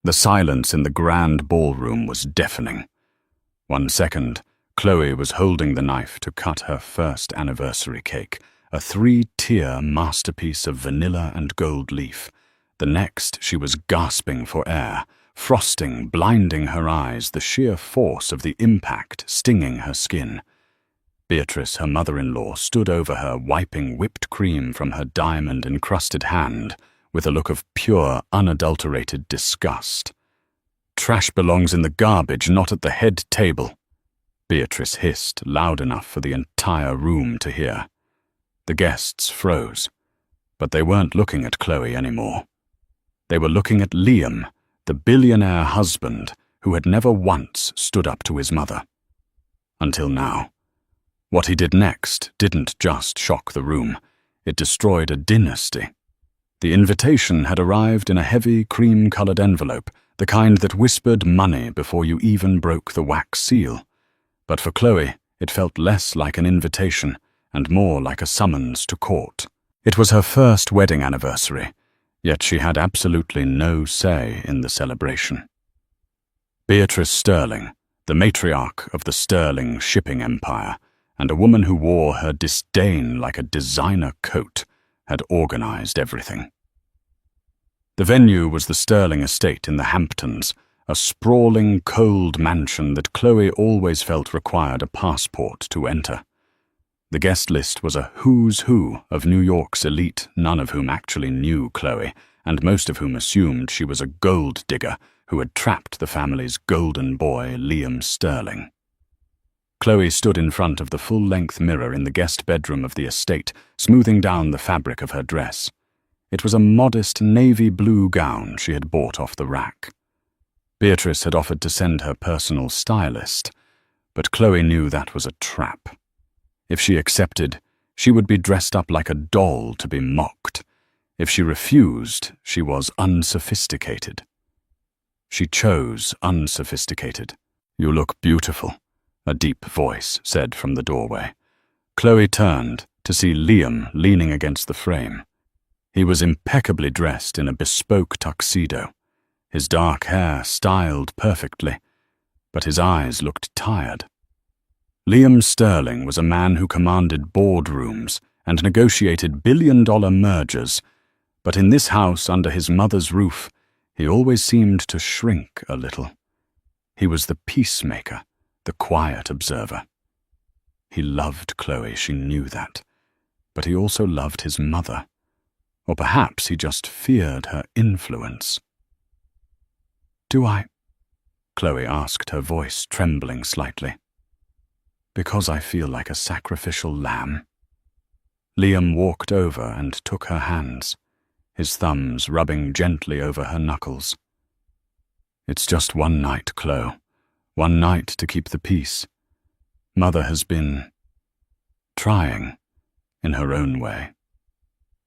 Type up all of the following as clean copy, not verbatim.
The silence in the grand ballroom was deafening. 1 second, Chloe was holding the knife to cut her first anniversary cake, a 3-tier masterpiece of vanilla and gold leaf. The next, she was gasping for air, frosting blinding her eyes, the sheer force of the impact stinging her skin. Beatrice, her mother-in-law, stood over her, wiping whipped cream from her diamond-encrusted hand with a look of pure, unadulterated disgust. "Trash belongs in the garbage, not at the head table," Beatrice hissed, loud enough for the entire room to hear. The guests froze, but they weren't looking at Chloe anymore. They were looking at Liam, the billionaire husband who had never once stood up to his mother. Until now. What he did next didn't just shock the room, it destroyed a dynasty. The invitation had arrived in a heavy, cream-colored envelope, the kind that whispered money before you even broke the wax seal. But for Chloe, it felt less like an invitation and more like a summons to court. It was her first wedding anniversary, yet she had absolutely no say in the celebration. Beatrice Sterling, the matriarch of the Sterling shipping empire, and a woman who wore her disdain like a designer coat, had organized everything. The venue was the Sterling estate in the Hamptons, a sprawling, cold mansion that Chloe always felt required a passport to enter. The guest list was a who's who of New York's elite, none of whom actually knew Chloe, and most of whom assumed she was a gold digger who had trapped the family's golden boy, Liam Sterling. Chloe stood in front of the full-length mirror in the guest bedroom of the estate, smoothing down the fabric of her dress. It was a modest navy blue gown she had bought off the rack. Beatrice had offered to send her personal stylist, but Chloe knew that was a trap. If she accepted, she would be dressed up like a doll to be mocked. If she refused, she was unsophisticated. She chose unsophisticated. "You look beautiful," a deep voice said from the doorway. Chloe turned to see Liam leaning against the frame. He was impeccably dressed in a bespoke tuxedo, his dark hair styled perfectly, but his eyes looked tired. Liam Sterling was a man who commanded boardrooms and negotiated billion-dollar mergers, but in this house under his mother's roof, he always seemed to shrink a little. He was the peacemaker, the quiet observer. He loved Chloe, she knew that, but he also loved his mother. Or perhaps he just feared her influence. "Do I?" Chloe asked, her voice trembling slightly. "Because I feel like a sacrificial lamb." Liam walked over and took her hands, his thumbs rubbing gently over her knuckles. "It's just one night, Chloe. One night to keep the peace. Mother has been trying in her own way."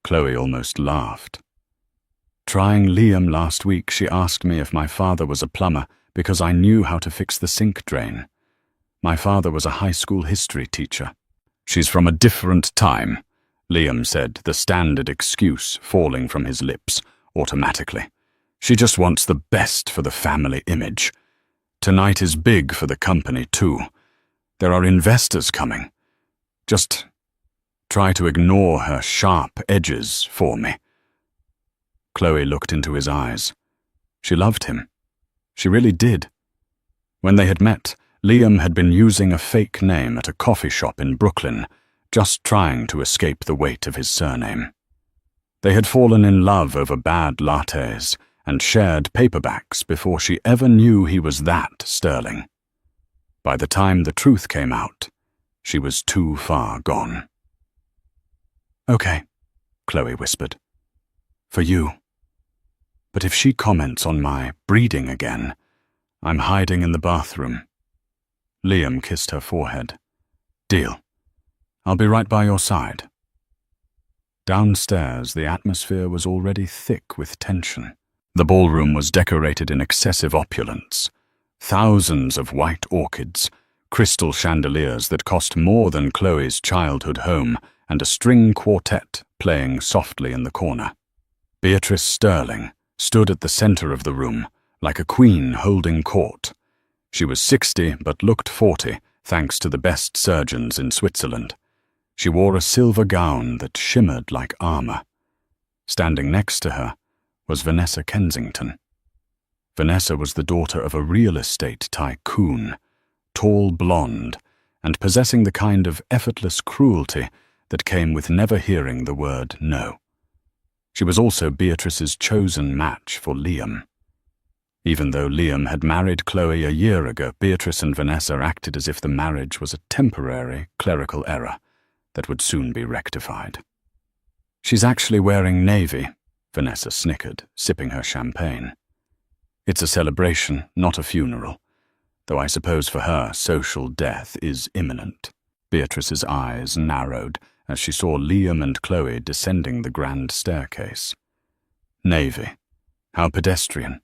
Chloe almost laughed. "Trying Liam last week, she asked me if my father was a plumber because I knew how to fix the sink drain. My father was a high school history teacher." "She's from a different time," Liam said, the standard excuse falling from his lips automatically. "She just wants the best for the family image. Tonight is big for the company, too. There are investors coming. Just try to ignore her sharp edges for me." Chloe looked into his eyes. She loved him. She really did. When they had met, Liam had been using a fake name at a coffee shop in Brooklyn, just trying to escape the weight of his surname. They had fallen in love over bad lattes and shared paperbacks before she ever knew he was that Sterling. By the time the truth came out, she was too far gone. "Okay," Chloe whispered. "For you. But if she comments on my breeding again, I'm hiding in the bathroom." Liam kissed her forehead. "Deal. I'll be right by your side." Downstairs, the atmosphere was already thick with tension. The ballroom was decorated in excessive opulence. Thousands of white orchids, crystal chandeliers that cost more than Chloe's childhood home, and a string quartet playing softly in the corner. Beatrice Sterling stood at the center of the room, like a queen holding court. She was 60 but looked 40, thanks to the best surgeons in Switzerland. She wore a silver gown that shimmered like armor. Standing next to her was Vanessa Kensington. Vanessa was the daughter of a real estate tycoon, tall blonde, and possessing the kind of effortless cruelty that came with never hearing the word no. She was also Beatrice's chosen match for Liam. Even though Liam had married Chloe a year ago, Beatrice and Vanessa acted as if the marriage was a temporary clerical error that would soon be rectified. "She's actually wearing navy," Vanessa snickered, sipping her champagne. "It's a celebration, not a funeral, though I suppose for her social death is imminent." Beatrice's eyes narrowed as she saw Liam and Chloe descending the grand staircase. Navy. How pedestrian.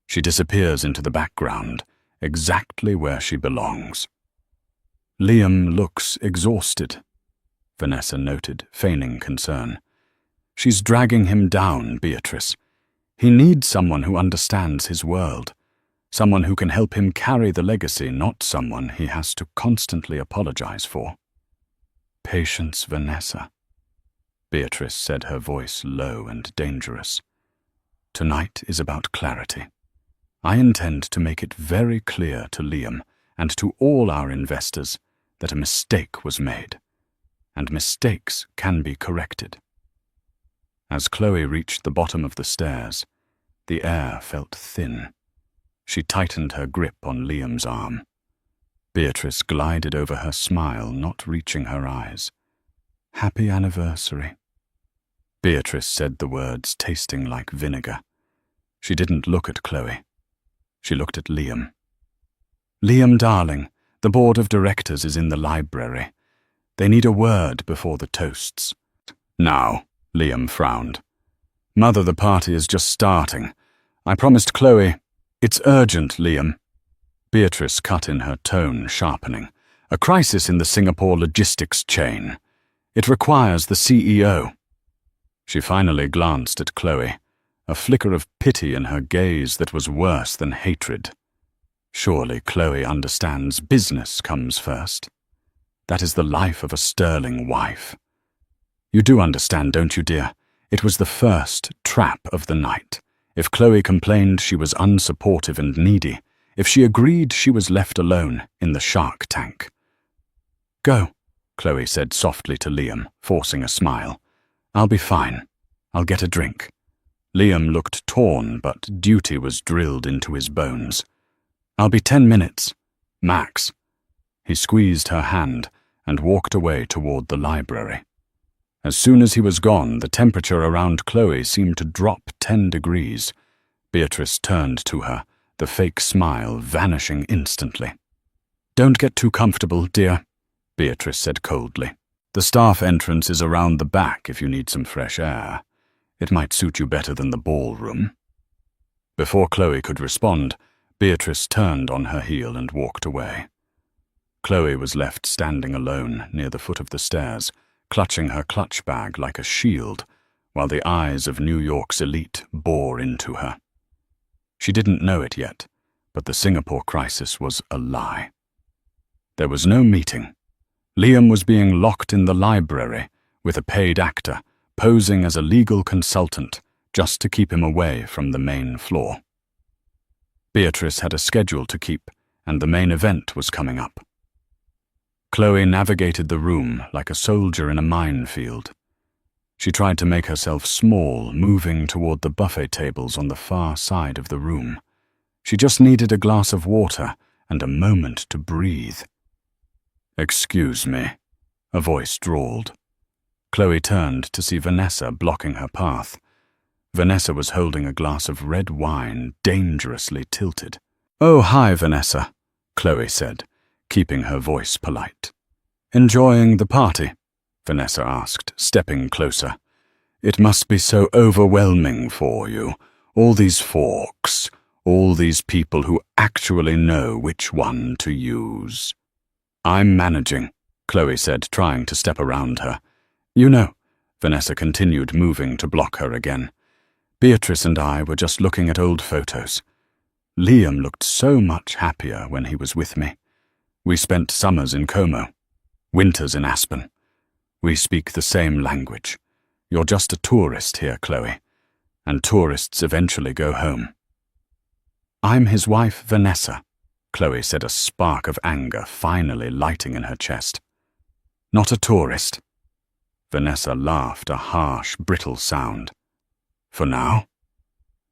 She disappears into the background, exactly where she belongs. "Liam looks exhausted," Vanessa noted, feigning concern. "She's dragging him down, Beatrice. He needs someone who understands his world, someone who can help him carry the legacy, not someone he has to constantly apologize for." "Patience, Vanessa," Beatrice said, her voice low and dangerous. "Tonight is about clarity. I intend to make it very clear to Liam and to all our investors that a mistake was made, and mistakes can be corrected." As Chloe reached the bottom of the stairs, the air felt thin. She tightened her grip on Liam's arm. Beatrice glided over her smile, not reaching her eyes. "Happy anniversary." Beatrice said the words, tasting like vinegar. She didn't look at Chloe. She looked at Liam. "Liam, darling, the board of directors is in the library. They need a word before the toasts." "Now," Liam frowned. "Mother, the party is just starting. I promised Chloe—" "It's urgent, Liam." Beatrice cut in, her tone sharpening. "A crisis in the Singapore logistics chain. It requires the CEO." She finally glanced at Chloe, a flicker of pity in her gaze that was worse than hatred. Surely Chloe understands business comes first. That is the life of a sterling wife. "You do understand, don't you, dear? It was the first trap of the night. If Chloe complained she was unsupportive and needy, if she agreed she was left alone in the shark tank." "Go," Chloe said softly to Liam, forcing a smile. "I'll be fine. I'll get a drink." Liam looked torn, but duty was drilled into his bones. "I'll be 10 minutes. Max." He squeezed her hand and walked away toward the library. As soon as he was gone, the temperature around Chloe seemed to drop 10 degrees. Beatrice turned to her, the fake smile vanishing instantly. "Don't get too comfortable, dear," Beatrice said coldly. "The staff entrance is around the back if you need some fresh air. It might suit you better than the ballroom." Before Chloe could respond, Beatrice turned on her heel and walked away. Chloe was left standing alone near the foot of the stairs, clutching her clutch bag like a shield, while the eyes of New York's elite bore into her. She didn't know it yet, but the Singapore crisis was a lie. There was no meeting. Liam was being locked in the library with a paid actor, posing as a legal consultant just to keep him away from the main floor. Beatrice had a schedule to keep, and the main event was coming up. Chloe navigated the room like a soldier in a minefield. She tried to make herself small, moving toward the buffet tables on the far side of the room. She just needed a glass of water and a moment to breathe. "Excuse me," a voice drawled. Chloe turned to see Vanessa blocking her path. Vanessa was holding a glass of red wine, dangerously tilted. "Oh, hi, Vanessa," Chloe said, keeping her voice polite. "Enjoying the party?" Vanessa asked, stepping closer. "It must be so overwhelming for you. All these forks, all these people who actually know which one to use." "I'm managing," Chloe said, trying to step around her. "You know," Vanessa continued, moving to block her again. "Beatrice and I were just looking at old photos. Liam looked so much happier when he was with me. We spent summers in Como, winters in Aspen. We speak the same language. You're just a tourist here, Chloe, and tourists eventually go home. I'm his wife, Vanessa, Chloe said, a spark of anger finally lighting in her chest. Not a tourist. Vanessa laughed, a harsh, brittle sound. For now?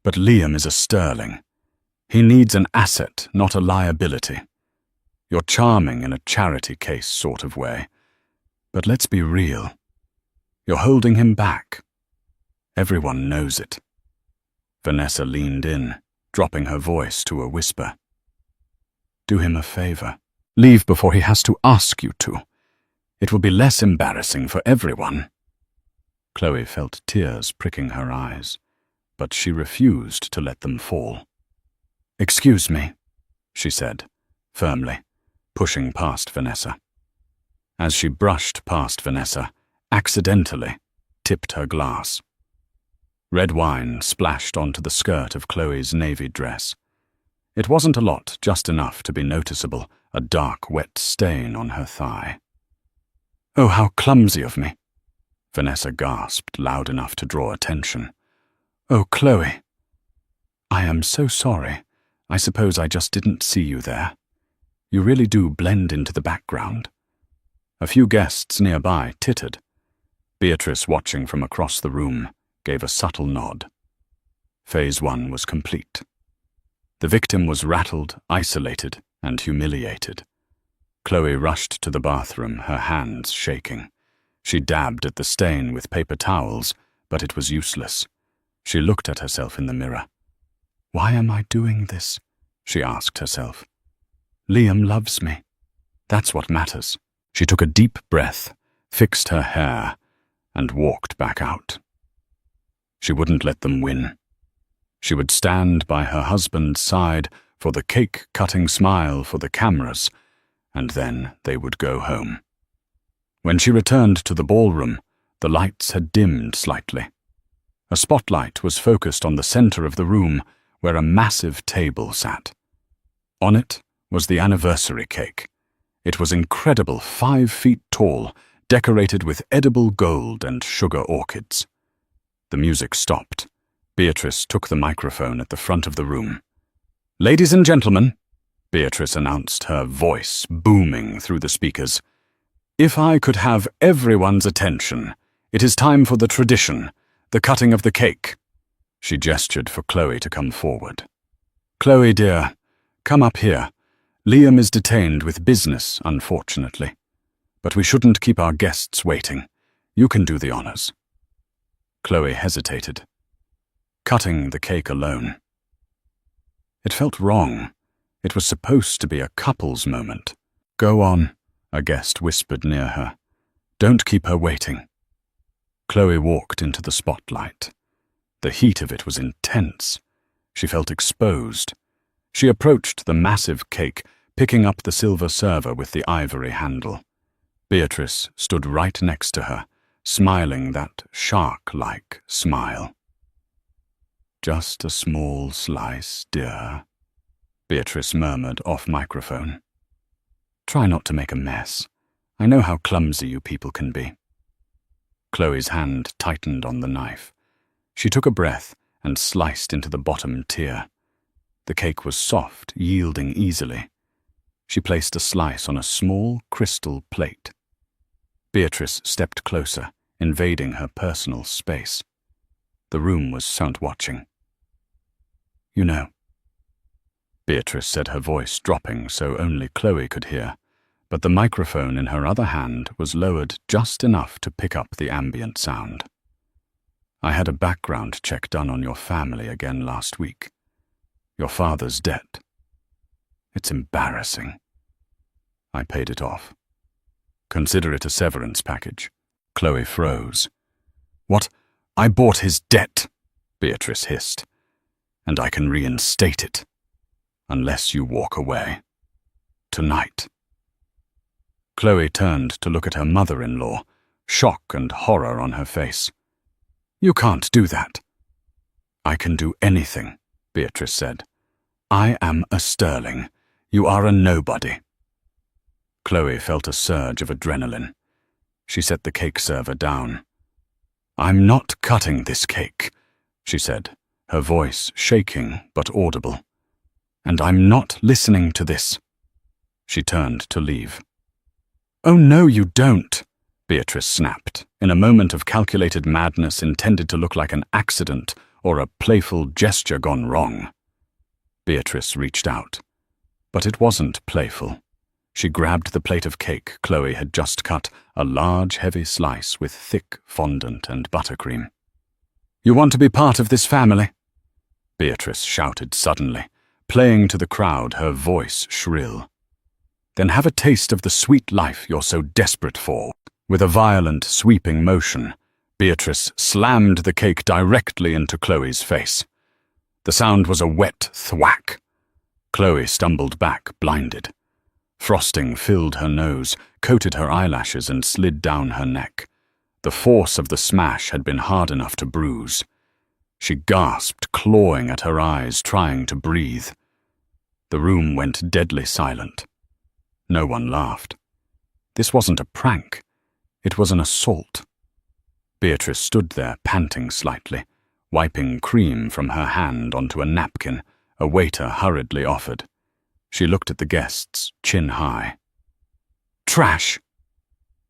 But Liam is a sterling. He needs an asset, not a liability. You're charming in a charity case sort of way. But let's be real. You're holding him back. Everyone knows it. Vanessa leaned in, dropping her voice to a whisper. Do him a favor. Leave before he has to ask you to. It will be less embarrassing for everyone. Chloe felt tears pricking her eyes, but she refused to let them fall. Excuse me, she said, firmly, pushing past Vanessa. As she brushed past Vanessa, accidentally tipped her glass. Red wine splashed onto the skirt of Chloe's navy dress. It wasn't a lot, just enough to be noticeable, a dark, wet stain on her thigh. Oh, how clumsy of me, Vanessa gasped loud enough to draw attention. Oh, Chloe. I am so sorry. I suppose I just didn't see you there. You really do blend into the background. A few guests nearby tittered. Beatrice, watching from across the room, gave a subtle nod. Phase 1 was complete. The victim was rattled, isolated, and humiliated. Chloe rushed to the bathroom, her hands shaking. She dabbed at the stain with paper towels, but it was useless. She looked at herself in the mirror. Why am I doing this? She asked herself. Liam loves me. That's what matters. She took a deep breath, fixed her hair, and walked back out. She wouldn't let them win. She would stand by her husband's side for the cake-cutting smile for the cameras, and then they would go home. When she returned to the ballroom, the lights had dimmed slightly. A spotlight was focused on the center of the room, where a massive table sat. On it was the anniversary cake. It was incredible, 5 feet tall, decorated with edible gold and sugar orchids. The music stopped. Beatrice took the microphone at the front of the room. Ladies and gentlemen, Beatrice announced, her voice booming through the speakers. If I could have everyone's attention, it is time for the tradition, the cutting of the cake. She gestured for Chloe to come forward. Chloe, dear, come up here. Liam is detained with business, unfortunately. But we shouldn't keep our guests waiting. You can do the honors. Chloe hesitated, cutting the cake alone. It felt wrong. It was supposed to be a couple's moment. Go on, a guest whispered near her. Don't keep her waiting. Chloe walked into the spotlight. The heat of it was intense. She felt exposed. She approached the massive cake, picking up the silver server with the ivory handle. Beatrice stood right next to her, smiling that shark-like smile. Just a small slice, dear, Beatrice murmured off microphone. Try not to make a mess. I know how clumsy you people can be. Chloe's hand tightened on the knife. She took a breath and sliced into the bottom tier. The cake was soft, yielding easily. She placed a slice on a small crystal plate. Beatrice stepped closer, invading her personal space. The room was sound watching. You know, Beatrice said, her voice dropping so only Chloe could hear, but the microphone in her other hand was lowered just enough to pick up the ambient sound. I had a background check done on your family again last week. Your father's debt. It's embarrassing. I paid it off. Consider it a severance package. Chloe froze. What? I bought his debt, Beatrice hissed. And I can reinstate it. Unless you walk away. Tonight. Chloe turned to look at her mother-in-law, shock and horror on her face. You can't do that. I can do anything, Beatrice said. I am a Sterling. You are a nobody. Chloe felt a surge of adrenaline. She set the cake server down. I'm not cutting this cake, she said, her voice shaking but audible. And I'm not listening to this. She turned to leave. Oh no, you don't, Beatrice snapped, in a moment of calculated madness intended to look like an accident or a playful gesture gone wrong. Beatrice reached out. But it wasn't playful. She grabbed the plate of cake Chloe had just cut, a large, heavy slice with thick fondant and buttercream. You want to be part of this family? Beatrice shouted suddenly, playing to the crowd, her voice shrill. Then have a taste of the sweet life you're so desperate for. With a violent, sweeping motion, Beatrice slammed the cake directly into Chloe's face. The sound was a wet thwack. Chloe stumbled back, blinded. Frosting filled her nose, coated her eyelashes, and slid down her neck. The force of the smash had been hard enough to bruise. She gasped, clawing at her eyes, trying to breathe. The room went deadly silent. No one laughed. This wasn't a prank. It was an assault. Beatrice stood there, panting slightly, wiping cream from her hand onto a napkin a waiter hurriedly offered. She looked at the guests, chin high. Trash,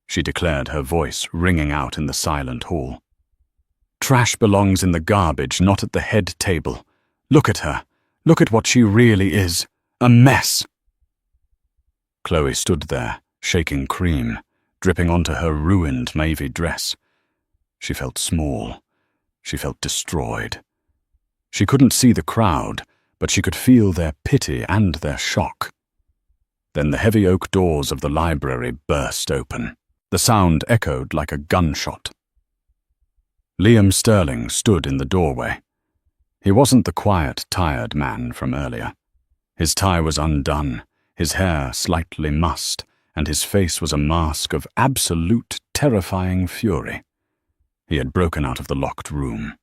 she declared, her voice ringing out in the silent hall. Trash belongs in the garbage, not at the head table. Look at her. Look at what she really is. A mess. Chloe stood there, shaking cream, dripping onto her ruined navy dress. She felt small. She felt destroyed. She couldn't see the crowd, but she could feel their pity and their shock. Then the heavy oak doors of the library burst open. The sound echoed like a gunshot. Liam Sterling stood in the doorway. He wasn't the quiet, tired man from earlier. His tie was undone, his hair slightly mussed, and his face was a mask of absolute, terrifying fury. He had broken out of the locked room.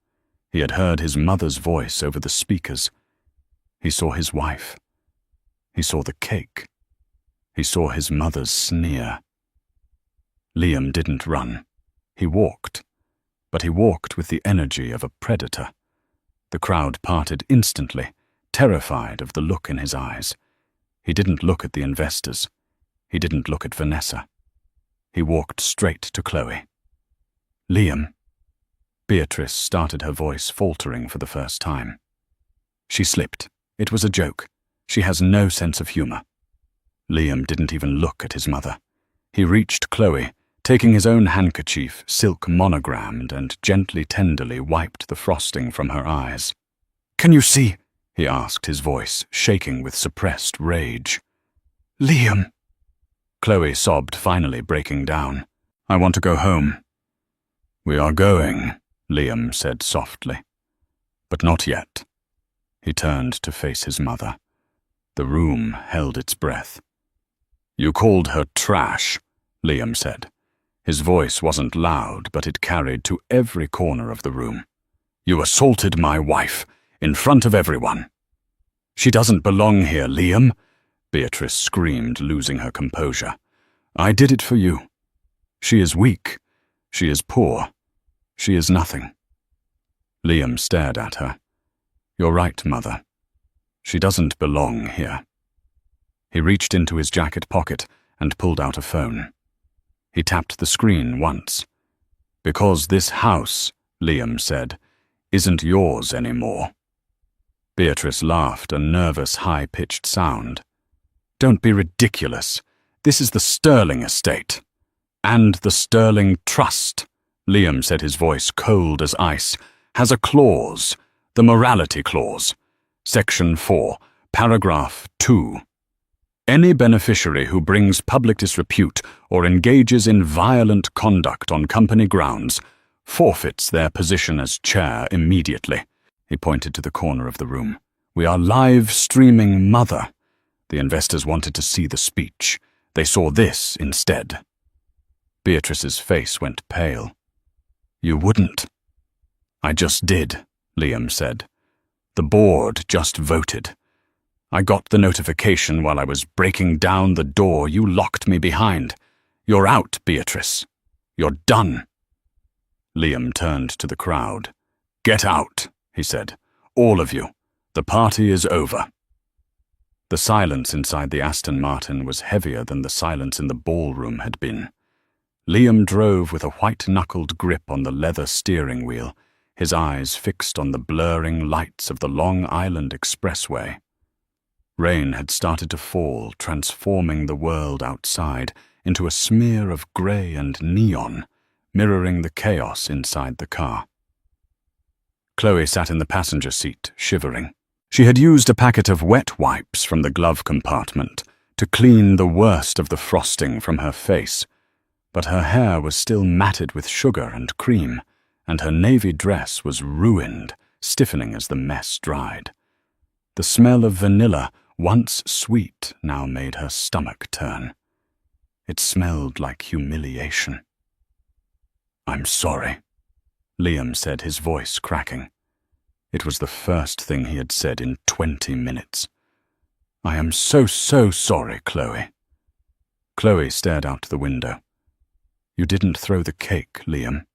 He had heard his mother's voice over the speakers. He saw his wife. He saw the cake. He saw his mother's sneer. Liam didn't run. He walked. But he walked with the energy of a predator. The crowd parted instantly, terrified of the look in his eyes. He didn't look at the investors. He didn't look at Vanessa. He walked straight to Chloe. Liam. Beatrice started, her voice faltering for the first time. She slipped. It was a joke. She has no sense of humor. Liam didn't even look at his mother. He reached Chloe, taking his own handkerchief, silk monogrammed, and gently, tenderly wiped the frosting from her eyes. Can you see? He asked, his voice shaking with suppressed rage. Liam. Chloe sobbed, finally breaking down. I want to go home. We are going, Liam said softly. But not yet. He turned to face his mother. The room held its breath. You called her trash, Liam said. His voice wasn't loud, but it carried to every corner of the room. You assaulted my wife, in front of everyone. She doesn't belong here, Liam, Beatrice screamed, losing her composure. I did it for you. She is weak. She is poor. She is nothing. Liam stared at her. You're right, Mother. She doesn't belong here. He reached into his jacket pocket and pulled out a phone. He tapped the screen once. Because this house, Liam said, isn't yours anymore. Beatrice laughed, a nervous, high-pitched sound. Don't be ridiculous. This is the Sterling estate. And the Sterling Trust, Liam said, his voice cold as ice, has a clause, the morality clause. Section 4, paragraph 2. Any beneficiary who brings public disrepute or engages in violent conduct on company grounds forfeits their position as chair immediately. He pointed to the corner of the room. We are live streaming Mother. The investors wanted to see the speech. They saw this instead. Beatrice's face went pale. You wouldn't. I just did, Liam said. The board just voted. I got the notification while I was breaking down the door you locked me behind. You're out, Beatrice. You're done." Liam turned to the crowd. "Get out," he said. "All of you. The party is over." The silence inside the Aston Martin was heavier than the silence in the ballroom had been. Liam drove with a white-knuckled grip on the leather steering wheel, his eyes fixed on the blurring lights of the Long Island Expressway. Rain had started to fall, transforming the world outside into a smear of grey and neon, mirroring the chaos inside the car. Chloe sat in the passenger seat, shivering. She had used a packet of wet wipes from the glove compartment to clean the worst of the frosting from her face, but her hair was still matted with sugar and cream, and her navy dress was ruined, stiffening as the mess dried. The smell of vanilla, once sweet, now made her stomach turn. It smelled like humiliation. "I'm sorry," Liam said, his voice cracking. It was the first thing he had said in 20 minutes. "I am so sorry, Chloe." Chloe stared out the window. "You didn't throw the cake, Liam."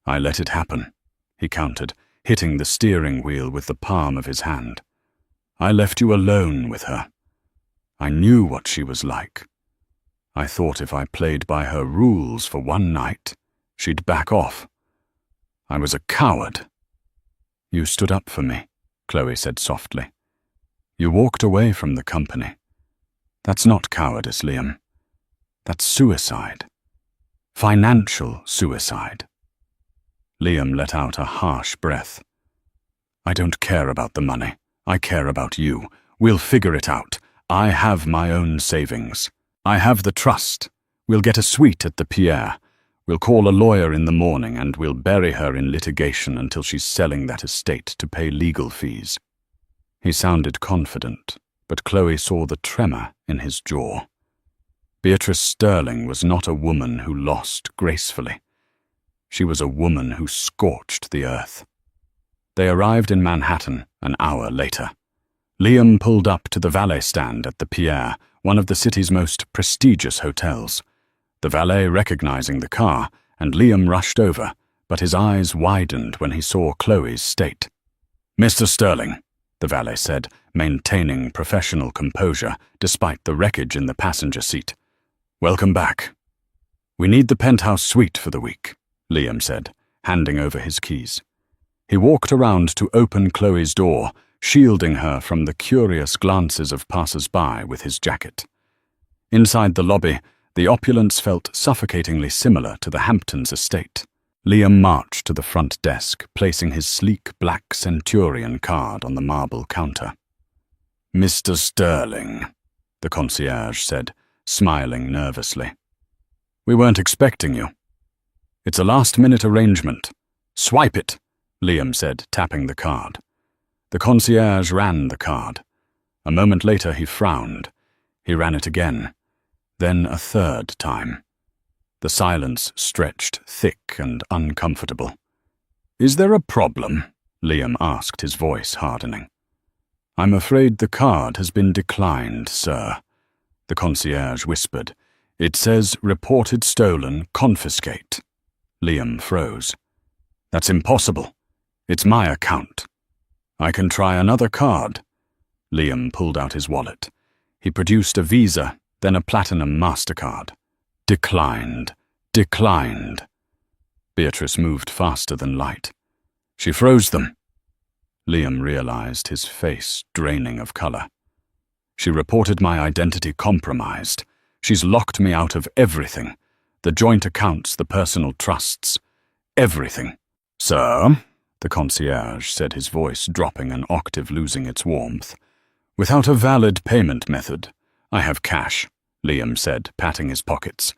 "I let it happen," he countered, hitting the steering wheel with the palm of his hand. "I left you alone with her. I knew what she was like. I thought if I played by her rules for one night, she'd back off. I was a coward." "You stood up for me," Chloe said softly. "You walked away from the company. That's not cowardice, Liam. That's suicide. Financial suicide." Liam let out a harsh breath. "I don't care about the money. I care about you. We'll figure it out. I have my own savings. I have the trust. We'll get a suite at the Pierre. We'll call a lawyer in the morning and we'll bury her in litigation until she's selling that estate to pay legal fees." He sounded confident, but Chloe saw the tremor in his jaw. Beatrice Sterling was not a woman who lost gracefully. She was a woman who scorched the earth. They arrived in Manhattan an hour later. Liam pulled up to the valet stand at the Pierre, one of the city's most prestigious hotels. The valet recognizing the car, and Liam rushed over, but his eyes widened when he saw Chloe's state. "Mr. Sterling," the valet said, maintaining professional composure despite the wreckage in the passenger seat. "Welcome back." "We need the penthouse suite for the week," Liam said, handing over his keys. He walked around to open Chloe's door, shielding her from the curious glances of passers-by with his jacket. Inside the lobby, the opulence felt suffocatingly similar to the Hamptons estate. Liam marched to the front desk, placing his sleek black Centurion card on the marble counter. "Mr. Sterling," the concierge said, smiling nervously. "We weren't expecting you." "It's a last-minute arrangement." "Swipe it," Liam said, tapping the card. The concierge ran the card. A moment later he frowned. He ran it again, then a third time. The silence stretched thick and uncomfortable. "Is there a problem?" Liam asked, his voice hardening. "I'm afraid the card has been declined, sir," the concierge whispered. "It says reported stolen, confiscate." Liam froze. "That's impossible. It's my account." "I can try another card." Liam pulled out his wallet. He produced a Visa, then a Platinum MasterCard. Declined. Declined. Beatrice moved faster than light. "She froze them." Liam realized, his face draining of color. "She reported my identity compromised. She's locked me out of everything. The joint accounts, the personal trusts. Everything." "Sir," the concierge said, his voice dropping an octave, losing its warmth. "Without a valid payment method." "I have cash," Liam said, patting his pockets.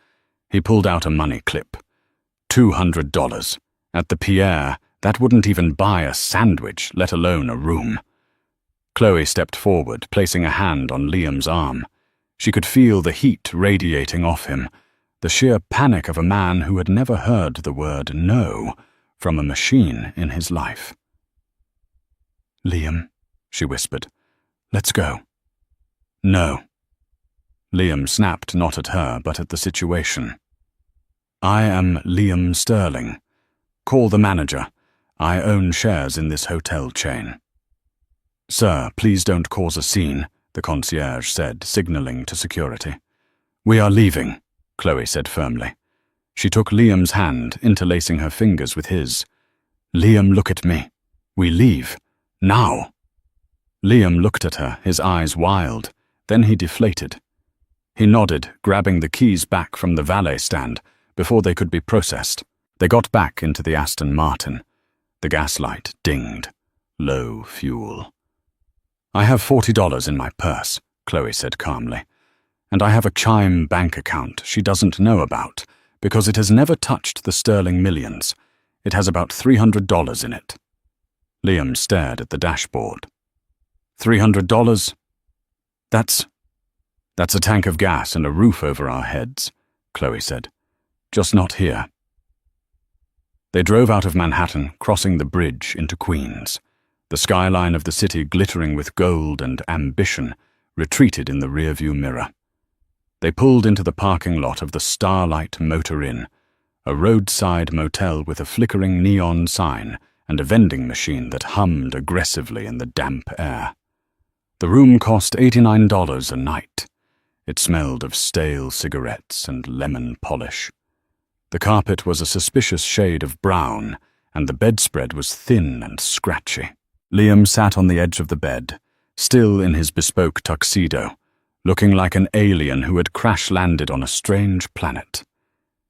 He pulled out a money clip. $200. At the Pierre, that wouldn't even buy a sandwich, let alone a room. Chloe stepped forward, placing a hand on Liam's arm. She could feel the heat radiating off him, the sheer panic of a man who had never heard the word no from a machine in his life. "Liam," she whispered, Let's go." "No." Liam snapped not at her, but at the situation. "I am Liam Sterling. Call the manager. I own shares in this hotel chain." "Sir, please don't cause a scene," the concierge said, signaling to security. "We are leaving," Chloe said firmly. She took Liam's hand, interlacing her fingers with his. "Liam, look at me. We leave. Now." Liam looked at her, his eyes wild. Then he deflated. He nodded, grabbing the keys back from the valet stand before they could be processed. They got back into the Aston Martin. The gaslight dinged. Low fuel. "I have $40 in my purse," Chloe said calmly. "And I have a Chime bank account she doesn't know about, because it has never touched the sterling millions. It has about $300 in it." Liam stared at the dashboard. $300? That's a tank of gas and a roof over our heads," Chloe said. "Just not here." They drove out of Manhattan, crossing the bridge into Queens. The skyline of the city, glittering with gold and ambition, retreated in the rearview mirror. They pulled into the parking lot of the Starlight Motor Inn, a roadside motel with a flickering neon sign and a vending machine that hummed aggressively in the damp air. The room cost $89 a night. It smelled of stale cigarettes and lemon polish. The carpet was a suspicious shade of brown, and the bedspread was thin and scratchy. Liam sat on the edge of the bed, still in his bespoke tuxedo, looking like an alien who had crash-landed on a strange planet.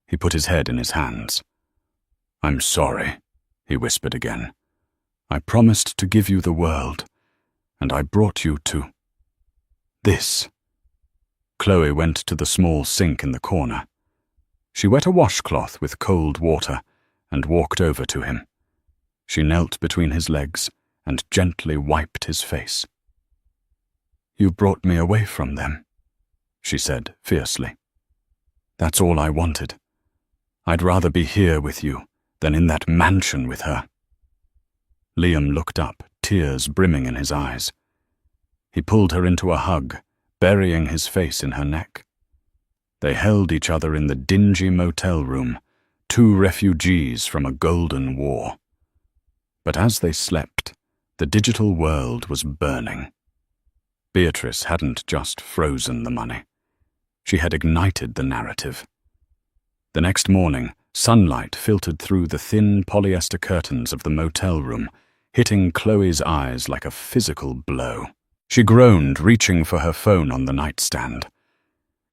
He put his head in his hands. "I'm sorry," he whispered again. "I promised to give you the world, and I brought you to this." Chloe went to the small sink in the corner. She wet a washcloth with cold water and walked over to him. She knelt between his legs and gently wiped his face. "You brought me away from them," she said fiercely. "That's all I wanted. I'd rather be here with you than in that mansion with her." Liam looked up, tears brimming in his eyes. He pulled her into a hug, burying his face in her neck. They held each other in the dingy motel room, two refugees from a golden war. But as they slept, the digital world was burning. Beatrice hadn't just frozen the money. She had ignited the narrative. The next morning, sunlight filtered through the thin polyester curtains of the motel room, hitting Chloe's eyes like a physical blow. She groaned, reaching for her phone on the nightstand.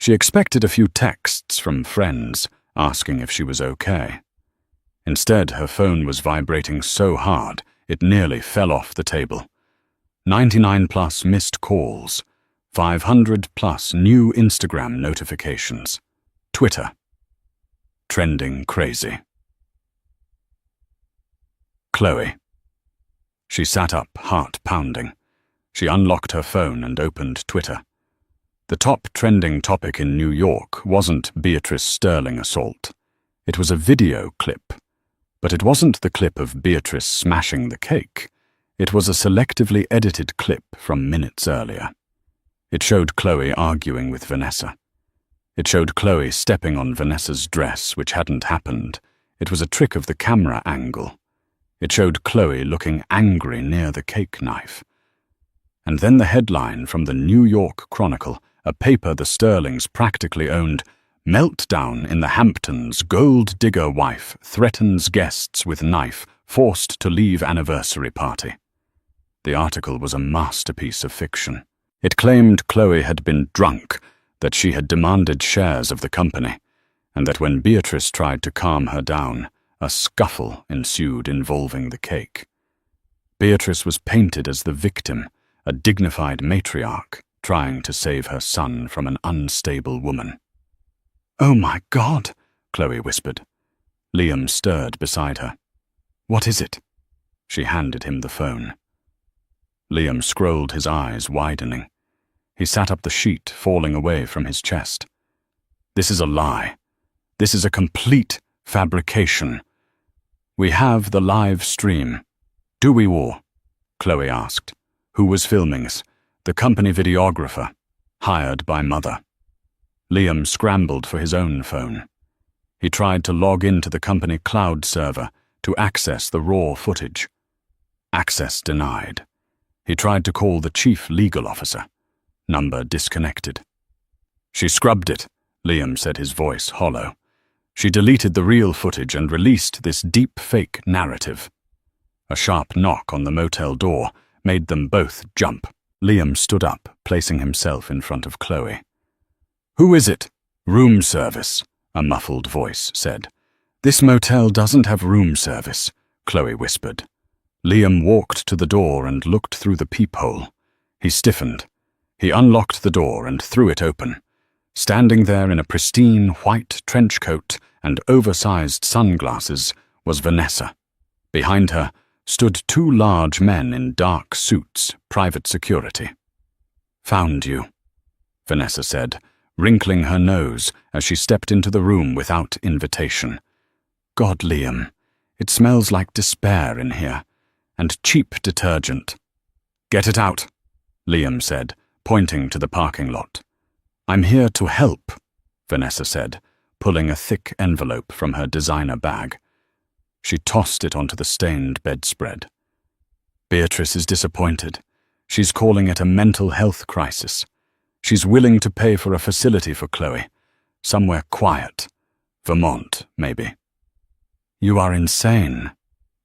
She expected a few texts from friends, asking if she was okay. Instead, her phone was vibrating so hard, it nearly fell off the table. 99+ missed calls, 500+ new Instagram notifications. Twitter. Trending crazy. Chloe. She sat up, heart pounding. She unlocked her phone and opened Twitter. The top trending topic in New York wasn't Beatrice Sterling assault. It was a video clip. But it wasn't the clip of Beatrice smashing the cake. It was a selectively edited clip from minutes earlier. It showed Chloe arguing with Vanessa. It showed Chloe stepping on Vanessa's dress, which hadn't happened. It was a trick of the camera angle. It showed Chloe looking angry near the cake knife. And then the headline from the New York Chronicle, a paper the Sterlings practically owned, "Meltdown in the Hamptons, gold digger wife threatens guests with knife, forced to leave anniversary party." The article was a masterpiece of fiction. It claimed Chloe had been drunk, that she had demanded shares of the company, and that when Beatrice tried to calm her down, a scuffle ensued involving the cake. Beatrice was painted as the victim, a dignified matriarch trying to save her son from an unstable woman. "Oh my God," Chloe whispered. Liam stirred beside her. "What is it?" She handed him the phone. Liam scrolled, his eyes widening. He sat up the sheet, falling away from his chest. "This is a lie. This is a complete fabrication. We have the live stream. Do we, War?" Chloe asked. "Who was filming us? The company videographer, hired by Mother. Liam scrambled for his own phone. He tried to log into the company cloud server to access the raw footage. Access denied. He tried to call the chief legal officer. Number disconnected. She scrubbed it, Liam said, his voice hollow. She deleted the real footage and released this deep fake narrative. A sharp knock on the motel door made them both jump. Liam stood up, placing himself in front of Chloe. "Who is it?" "Room service," a muffled voice said. "This motel doesn't have room service," Chloe whispered. Liam walked to the door and looked through the peephole. He stiffened. He unlocked the door and threw it open. Standing there in a pristine white trench coat and oversized sunglasses was Vanessa. Behind her stood two large men in dark suits, private security. "Found you," Vanessa said, wrinkling her nose as she stepped into the room without invitation. "God, Liam, it smells like despair in here, and cheap detergent." "Get it out," Liam said, pointing to the parking lot. "I'm here to help," Vanessa said, pulling a thick envelope from her designer bag. She tossed it onto the stained bedspread. "Beatrice is disappointed. She's calling it a mental health crisis. She's willing to pay for a facility for Chloe. Somewhere quiet. Vermont, maybe." "You are insane,"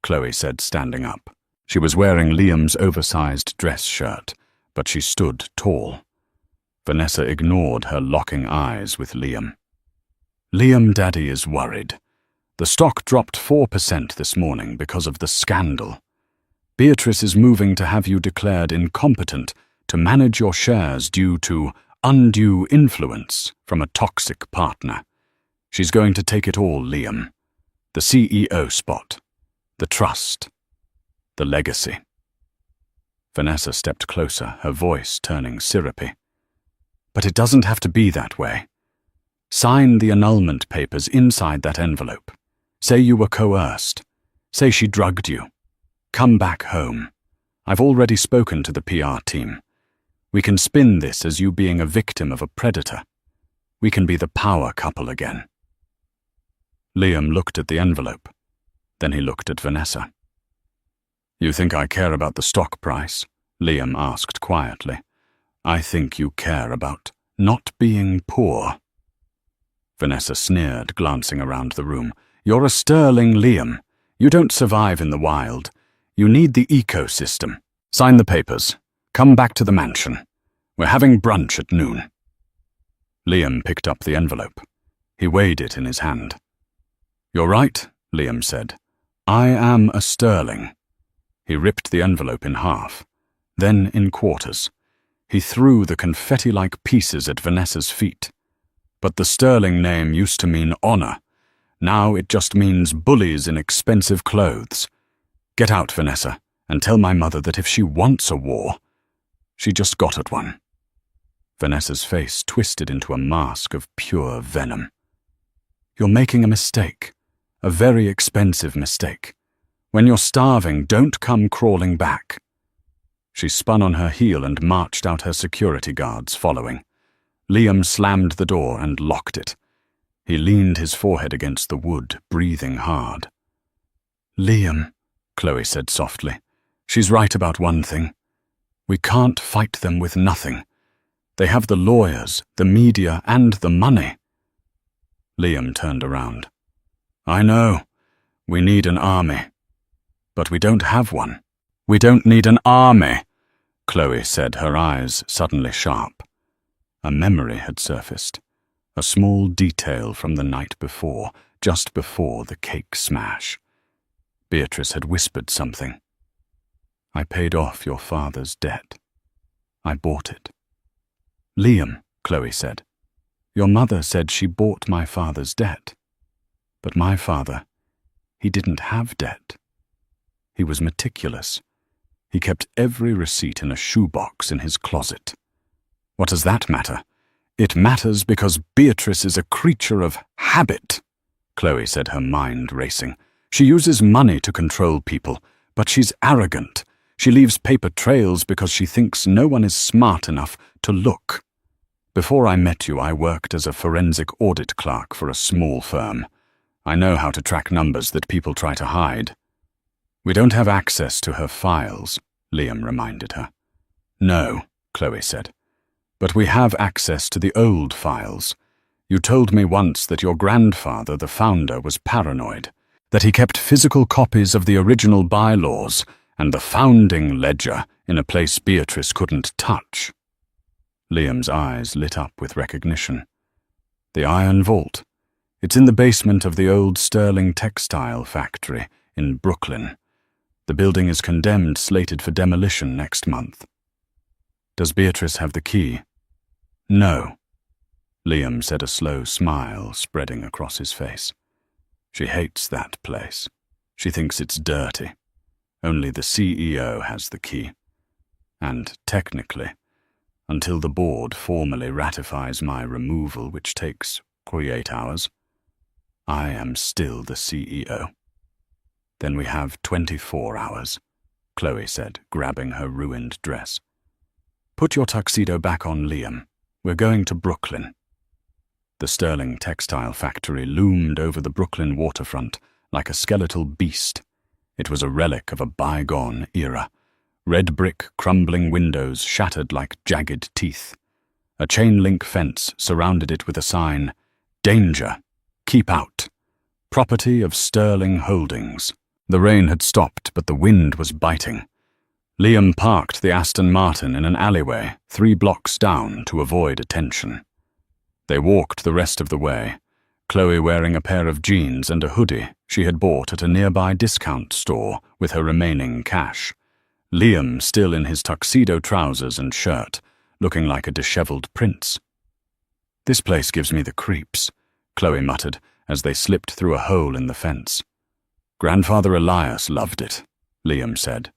Chloe said, standing up. She was wearing Liam's oversized dress shirt, but she stood tall. Vanessa ignored her locking eyes with Liam. "Liam, Daddy is worried. The stock dropped 4% this morning because of the scandal. Beatrice is moving to have you declared incompetent to manage your shares due to undue influence from a toxic partner. She's going to take it all, Liam. The CEO spot, the trust, the legacy." Vanessa stepped closer, her voice turning syrupy. "But it doesn't have to be that way. Sign the annulment papers inside that envelope. Say you were coerced. Say she drugged you. Come back home. I've already spoken to the PR team. We can spin this as you being a victim of a predator. We can be the power couple again." Liam looked at the envelope. Then he looked at Vanessa. "You think I care about the stock price?" Liam asked quietly. "I think you care about not being poor." Vanessa sneered, glancing around the room. "You're a sterling, Liam. You don't survive in the wild. You need the ecosystem. Sign the papers. Come back to the mansion. We're having brunch at noon." Liam picked up the envelope. He weighed it in his hand. "You're right," Liam said. "I am a sterling." He ripped the envelope in half, then in quarters. He threw the confetti-like pieces at Vanessa's feet. "But the sterling name used to mean honor. Now it just means bullies in expensive clothes. Get out, Vanessa, and tell my mother that if she wants a war, she just got at one." Vanessa's face twisted into a mask of pure venom. "You're making a mistake, a very expensive mistake. When you're starving, don't come crawling back." She spun on her heel and marched out, her security guards following. Liam slammed the door and locked it. He leaned his forehead against the wood, breathing hard. "Liam," Chloe said softly, "she's right about one thing. We can't fight them with nothing. They have the lawyers, the media, and the money." Liam turned around. "I know. We need an army. But we don't have one." "We don't need an army," Chloe said, her eyes suddenly sharp. A memory had surfaced, a small detail from the night before, just before the cake smash. Beatrice had whispered something. "I paid off your father's debt. I bought it." "Liam," Chloe said, "your mother said she bought my father's debt. But my father, he didn't have debt. He was meticulous. He kept every receipt in a shoebox in his closet. What does that matter? It matters because Beatrice is a creature of habit," Chloe said, her mind racing. "She uses money to control people, but she's arrogant. She leaves paper trails because she thinks no one is smart enough to look. Before I met you, I worked as a forensic audit clerk for a small firm. I know how to track numbers that people try to hide. We don't have access to her files, Liam reminded her. No, Chloe said. But we have access to the old files. You told me once that your grandfather, the founder, was paranoid, that he kept physical copies of the original bylaws and the founding ledger in a place Beatrice couldn't touch. Liam's eyes lit up with recognition. The Iron Vault. It's in the basement of the old Sterling textile factory in Brooklyn. The building is condemned, slated for demolition next month. Does Beatrice have the key? No. Liam said, a slow smile spreading across his face. She hates that place. She thinks it's dirty. Only the CEO has the key. And technically, until the board formally ratifies my removal, which takes 48 hours, I am still the CEO. Then we have 24 hours, Chloe said, grabbing her ruined dress. Put your tuxedo back on, Liam. We're going to Brooklyn. The Sterling textile factory loomed over the Brooklyn waterfront like a skeletal beast. It was a relic of a bygone era. Red brick, crumbling windows shattered like jagged teeth. A chain-link fence surrounded it with a sign, "Danger, keep out. Property of Sterling Holdings." The rain had stopped, but the wind was biting. Liam parked the Aston Martin in an alleyway 3 blocks down to avoid attention. They walked the rest of the way, Chloe wearing a pair of jeans and a hoodie she had bought at a nearby discount store with her remaining cash. Liam still in his tuxedo trousers and shirt, looking like a disheveled prince. "This place gives me the creeps," Chloe muttered as they slipped through a hole in the fence. "Grandfather Elias loved it," Liam said.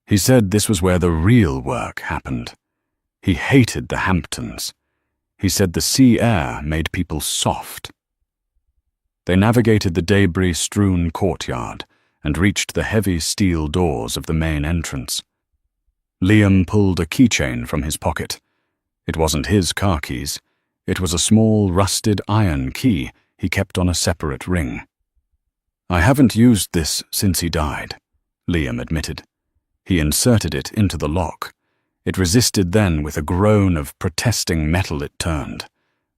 "He said this was where the real work happened. He hated the Hamptons. He said the sea air made people soft." They navigated the debris-strewn courtyard and reached the heavy steel doors of the main entrance. Liam pulled a keychain from his pocket. It wasn't his car keys. It was a small, rusted iron key he kept on a separate ring. "I haven't used this since he died," Liam admitted. He inserted it into the lock. It resisted then with a groan of protesting metal it turned.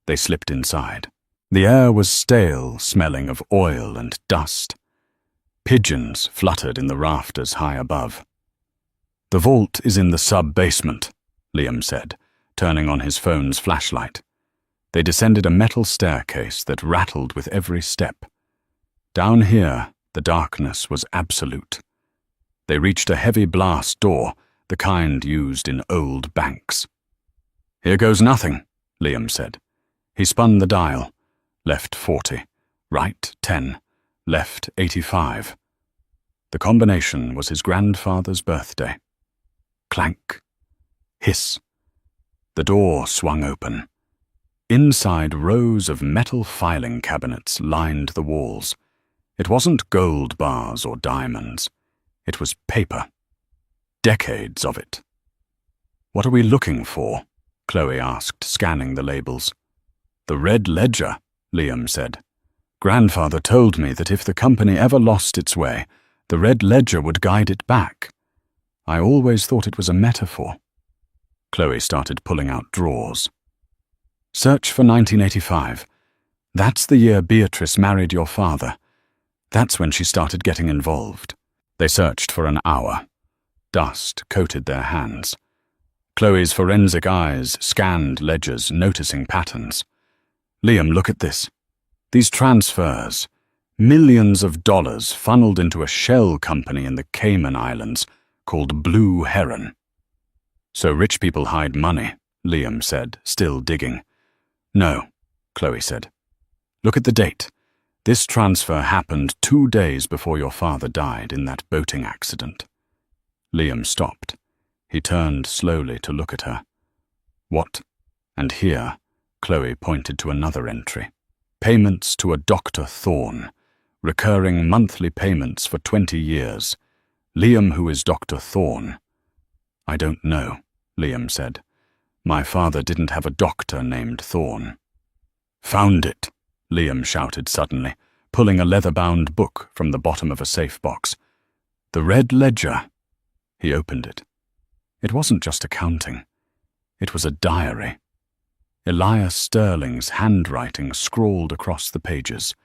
They slipped inside. The air was stale, smelling of oil and dust. Pigeons fluttered in the rafters high above. "The vault is in the sub-basement," Liam said, turning on his phone's flashlight. They descended a metal staircase that rattled with every step. Down here, the darkness was absolute. They reached a heavy blast door, the kind used in old banks. "Here goes nothing," Liam said. He spun the dial. Left 40, right 10, left 85. The combination was his grandfather's birthday. Clank. Hiss. The door swung open. Inside, rows of metal filing cabinets lined the walls. It wasn't gold bars or diamonds. It was paper. Decades of it. "What are we looking for?" Chloe asked, scanning the labels. "The Red Ledger," Liam said. "Grandfather told me that if the company ever lost its way, the Red Ledger would guide it back. I always thought it was a metaphor." Chloe started pulling out drawers. "Search for 1985. That's the year Beatrice married your father. That's when she started getting involved." They searched for an hour. Dust coated their hands. Chloe's forensic eyes scanned ledgers, noticing patterns. "Liam, look at this. These transfers. Millions of dollars funneled into a shell company in the Cayman Islands called Blue Heron." "So rich people hide money," Liam said, still digging. "No," Chloe said. "Look at the date. This transfer happened 2 days before your father died in that boating accident." Liam stopped. He turned slowly to look at her. "What?" And here, Chloe pointed to another entry. "Payments to a Dr. Thorne. Recurring monthly payments for 20 years. Liam, who is Dr. Thorne? I don't know, Liam said. My father didn't have a doctor named Thorne. Found it, Liam shouted suddenly, pulling a leather-bound book from the bottom of a safe box. The Red Ledger. He opened it. It wasn't just accounting. It was a diary. Elias Sterling's handwriting scrawled across the pages.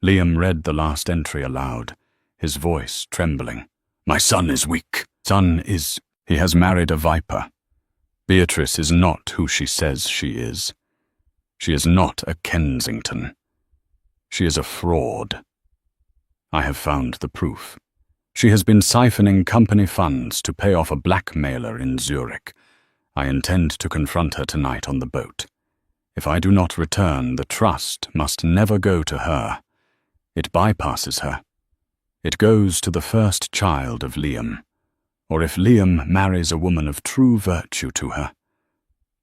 Liam read the last entry aloud, his voice trembling. My son is weak. He has married a viper. Beatrice is not who she says she is. She is not a Kensington. She is a fraud. I have found the proof. She has been siphoning company funds to pay off a blackmailer in Zurich. I intend to confront her tonight on the boat. If I do not return, the trust must never go to her. It bypasses her. It goes to the first child of Liam, or if Liam marries a woman of true virtue to her.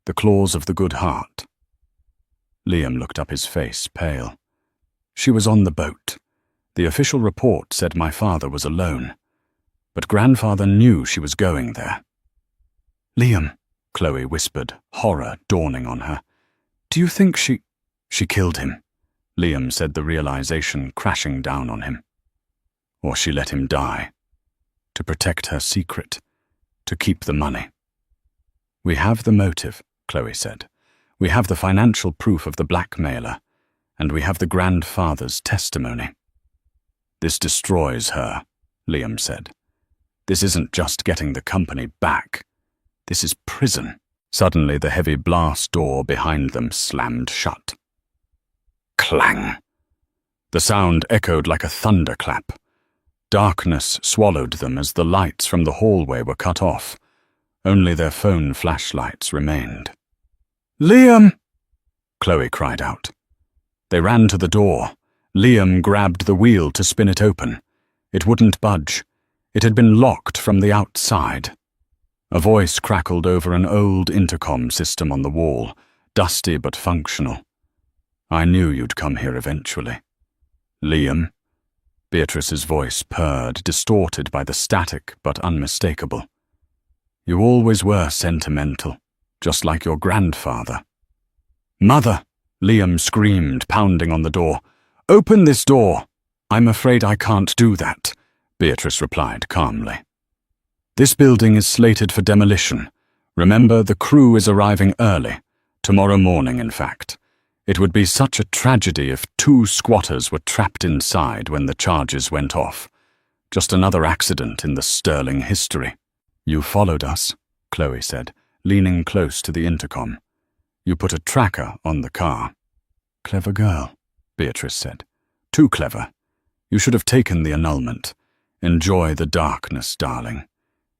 The clause of the good heart. Liam looked up, his face pale. She was on the boat. The official report said my father was alone, but grandfather knew she was going there. Liam, Chloe whispered, horror dawning on her. Do you think she killed him? Liam said, the realization crashing down on him. Or she let him die. To protect her secret. To keep the money. We have the motive, Chloe said. We have the financial proof of the blackmailer, and we have the grandfather's testimony. This destroys her, Liam said. This isn't just getting the company back. This is prison. Suddenly the heavy blast door behind them slammed shut. Clang! The sound echoed like a thunderclap. Darkness swallowed them as the lights from the hallway were cut off. Only their phone flashlights remained. Liam! Chloe cried out. They ran to the door. Liam grabbed the wheel to spin it open. It wouldn't budge. It had been locked from the outside. A voice crackled over an old intercom system on the wall, dusty but functional. I knew you'd come here eventually. Liam? Beatrice's voice purred, distorted by the static but unmistakable. You always were sentimental, just like your grandfather. Mother! Liam screamed, pounding on the door. Open this door! I'm afraid I can't do that, Beatrice replied calmly. This building is slated for demolition. Remember, the crew is arriving early. Tomorrow morning, in fact. It would be such a tragedy if 2 squatters were trapped inside when the charges went off. Just another accident in the Sterling history. You followed us, Chloe said, leaning close to the intercom. You put a tracker on the car. Clever girl, Beatrice said. Too clever. You should have taken the annulment. Enjoy the darkness, darling.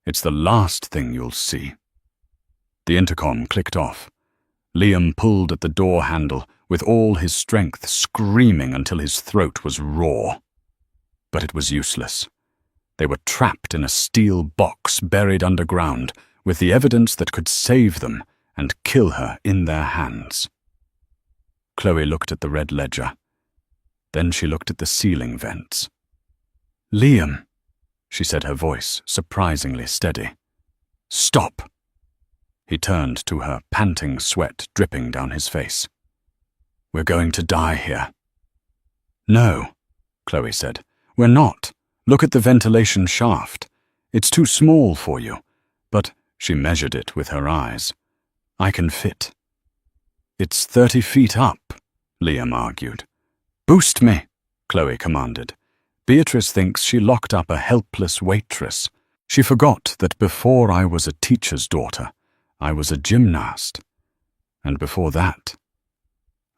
It's the last thing you'll see. The intercom clicked off. Liam pulled at the door handle with all his strength, screaming until his throat was raw. But it was useless. They were trapped in a steel box buried underground with the evidence that could save them and kill her in their hands. Chloe looked at the red ledger. Then she looked at the ceiling vents. Liam, she said, her voice surprisingly steady. Stop! He turned to her, panting sweat dripping down his face. We're going to die here. No, Chloe said. We're not. Look at the ventilation shaft. It's too small for you. But she measured it with her eyes. I can fit. It's 30 feet up, Liam argued. Boost me, Chloe commanded. Beatrice thinks she locked up a helpless waitress. She forgot that before I was a teacher's daughter, I was a gymnast. And before that,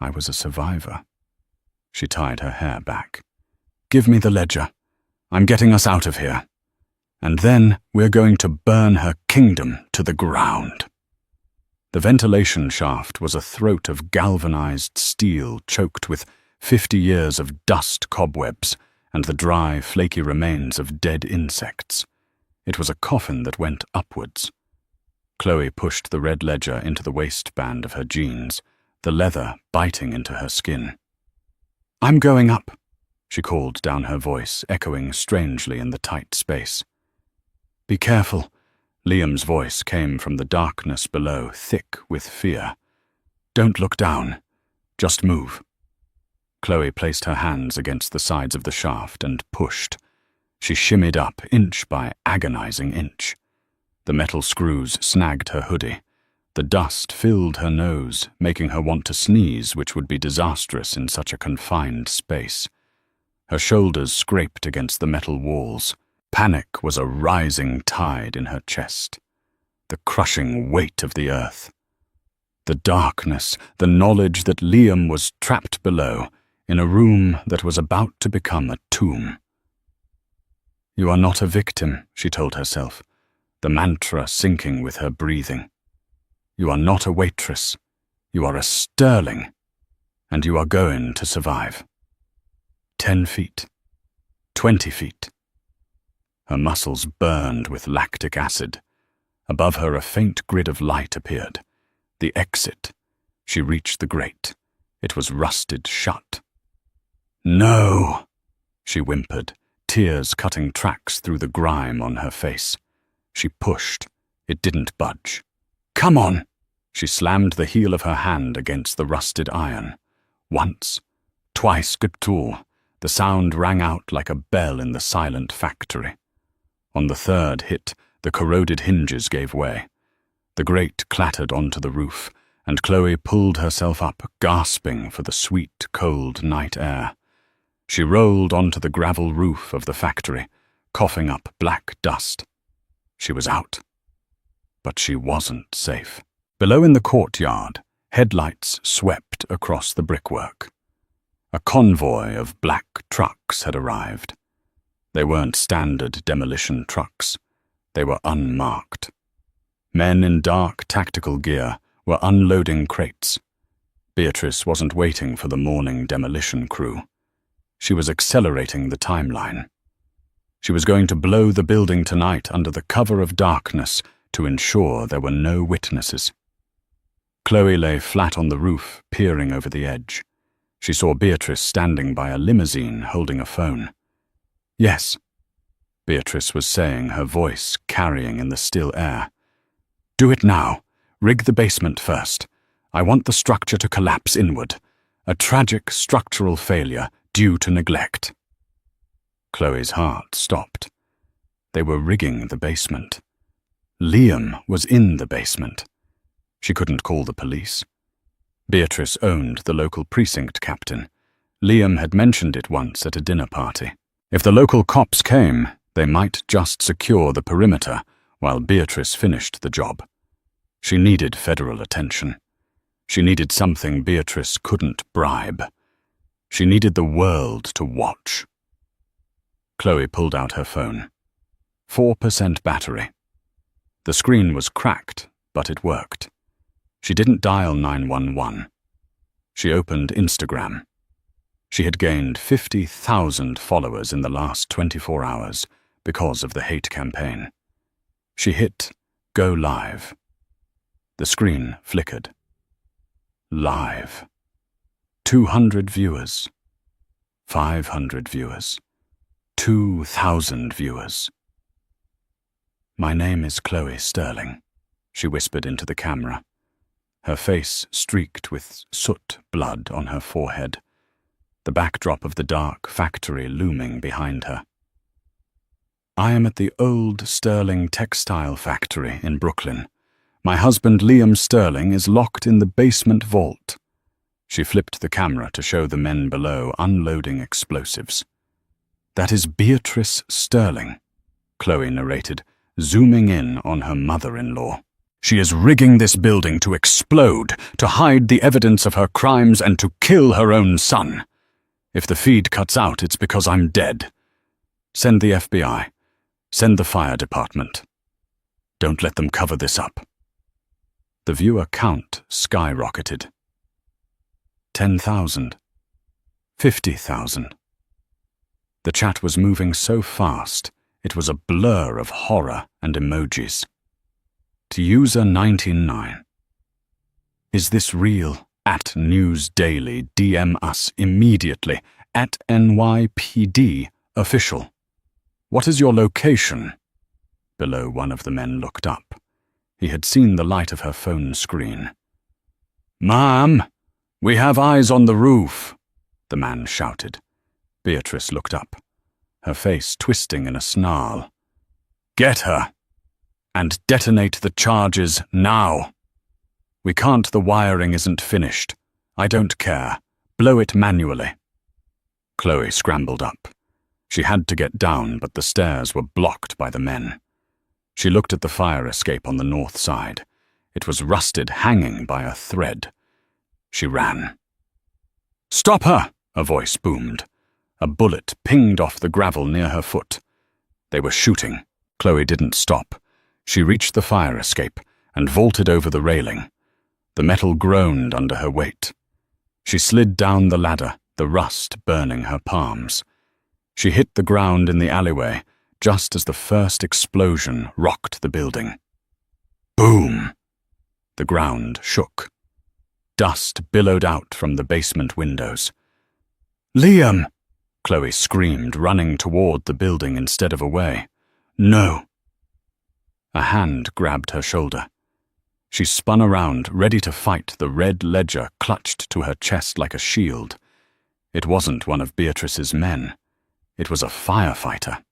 I was a survivor. She tied her hair back. Give me the ledger. I'm getting us out of here. And then we're going to burn her kingdom to the ground. The ventilation shaft was a throat of galvanized steel choked with 50 years of dust cobwebs and the dry, flaky remains of dead insects. It was a coffin that went upwards. Chloe pushed the red ledger into the waistband of her jeans, the leather biting into her skin. I'm going up, she called down, her voice echoing strangely in the tight space. Be careful. Liam's voice came from the darkness below, thick with fear. Don't look down. Just move. Chloe placed her hands against the sides of the shaft and pushed. She shimmied up, inch by agonizing inch. The metal screws snagged her hoodie. The dust filled her nose, making her want to sneeze, which would be disastrous in such a confined space. Her shoulders scraped against the metal walls. Panic was a rising tide in her chest. The crushing weight of the earth. The darkness, the knowledge that Liam was trapped below, in a room that was about to become a tomb. You are not a victim, she told herself, the mantra sinking with her breathing. You are not a waitress. You are a Sterling, and you are going to survive. 10 feet. 20 feet. Her muscles burned with lactic acid. Above her a faint grid of light appeared. The exit. She reached the grate. It was rusted shut. No, she whimpered, tears cutting tracks through the grime on her face. She pushed. It didn't budge. Come on! She slammed the heel of her hand against the rusted iron. Once, twice, Geptul. The sound rang out like a bell in the silent factory. On the third hit, the corroded hinges gave way. The grate clattered onto the roof, and Chloe pulled herself up, gasping for the sweet, cold night air. She rolled onto the gravel roof of the factory, coughing up black dust. She was out. But she wasn't safe. Below in the courtyard, headlights swept across the brickwork. A convoy of black trucks had arrived. They weren't standard demolition trucks. They were unmarked. Men in dark tactical gear were unloading crates. Beatrice wasn't waiting for the morning demolition crew. She was accelerating the timeline. She was going to blow the building tonight under the cover of darkness to ensure there were no witnesses. Chloe lay flat on the roof, peering over the edge. She saw Beatrice standing by a limousine holding a phone. Yes, Beatrice was saying, her voice carrying in the still air. Do it now. Rig the basement first. I want the structure to collapse inward. A tragic structural failure due to neglect. Chloe's heart stopped. They were rigging the basement. Liam was in the basement. She couldn't call the police. Beatrice owned the local precinct captain. Liam had mentioned it once at a dinner party. If the local cops came, they might just secure the perimeter while Beatrice finished the job. She needed federal attention. She needed something Beatrice couldn't bribe. She needed the world to watch. Chloe pulled out her phone. 4% battery. The screen was cracked, but it worked. She didn't dial 911. She opened Instagram. She had gained 50,000 followers in the last 24 hours because of the hate campaign. She hit Go Live. The screen flickered. Live. 200 viewers. 500 viewers. 2,000 viewers. My name is Chloe Sterling, she whispered into the camera. Her face streaked with soot blood on her forehead, the backdrop of the dark factory looming behind her. I am at the old Sterling textile factory in Brooklyn. My husband Liam Sterling is locked in the basement vault. She flipped the camera to show the men below unloading explosives. That is Beatrice Sterling, Chloe narrated, zooming in on her mother-in-law. She is rigging this building to explode, to hide the evidence of her crimes and to kill her own son. If the feed cuts out, it's because I'm dead. Send the FBI. Send the fire department. Don't let them cover this up. The viewer count skyrocketed. 10,000. 50,000. The chat was moving so fast, it was a blur of horror and emojis. To user 99. Is this real? At News Daily, DM us immediately. At NYPD official. What is your location? below one of the men looked up. He had seen the light of her phone screen. "Ma'am, we have eyes on the roof," the man shouted. Beatrice looked up, her face twisting in a snarl. "Get her! And detonate the charges now. We can't, the wiring isn't finished. I don't care. Blow it manually." Chloe scrambled up. She had to get down, but the stairs were blocked by the men. She looked at the fire escape on the north side. It was rusted, hanging by a thread. She ran. "Stop her!" a voice boomed. A bullet pinged off the gravel near her foot. They were shooting. Chloe didn't stop. She reached the fire escape and vaulted over the railing. The metal groaned under her weight. She slid down the ladder, the rust burning her palms. She hit the ground in the alleyway just as the first explosion rocked the building. Boom! The ground shook. Dust billowed out from the basement windows. "Liam!" Chloe screamed, running toward the building instead of away. "No!" A hand grabbed her shoulder. She spun around, ready to fight, the red ledger clutched to her chest like a shield. It wasn't one of Beatrice's men. It was a firefighter.